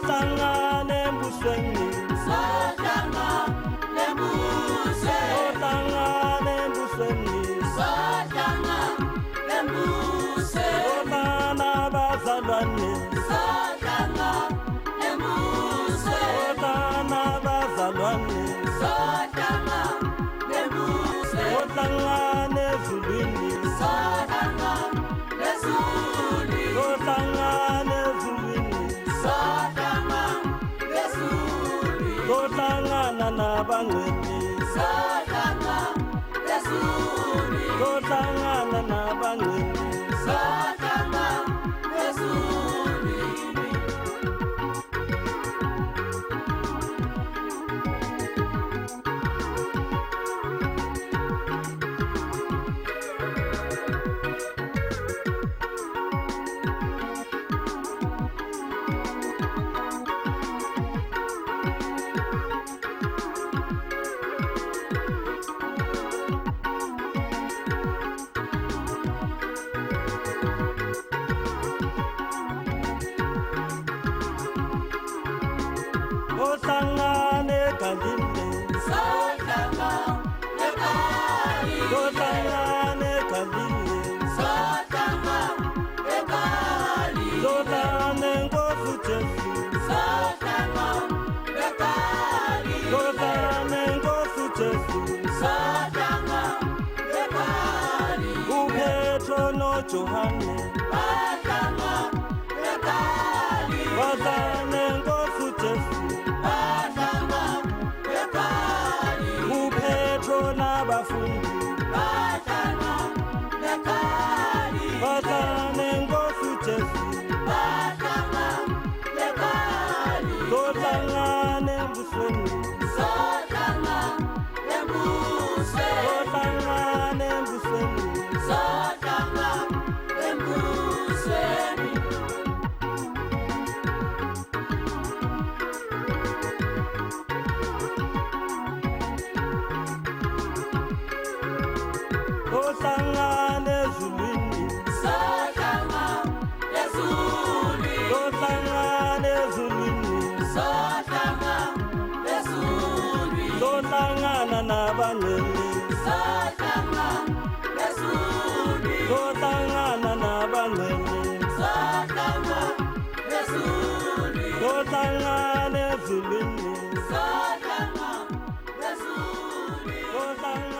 Sohlangana embusweni, sohlangana embusweni, sohlangana embusweni, sohlangana embusweni, sohlangana bazalwane, sohlangana embusweni, sohlangana bazalwane, sohlangana embusweni, sohlangana ezulwini, sohlangana ezulwini, sohlangana ezulwini, sohlangana ezulwini, sohlangana nabangcwele, sohlangana ezulwini, sohlangana nabangcwele. sohlangana ezulwini. Sohlangana egalile, Sohlangana egalile, sohlangana egalile, sohlangana egalile, sohlangana eNkosi uJesu, sohlangana egalile, sohlangana eNkosi uJesu. sohlangana egalile, uPetro noJohane, sohlangana egalile, bazalwane eNkosi uJesu. sohlangana egalile, uPetro nabafundi, sohlangana egalile, bazalwane eNkosi uJesu. sohlangana egalile, Sohlangana embusweni, sohlangana embusweni, sohlangana embusweni, sohlangana embusweni, sohlangana ezulwini, sohlangana ezulwini, sohlangana ezulwini, sohlangana ezulwini, sohlangana nabangcwele, sohlangana ezulwini, sohlangana nabangcwele, sohlangana ezulwini, sohlangana ezulwini, sohlangana ezulwini, sohlangana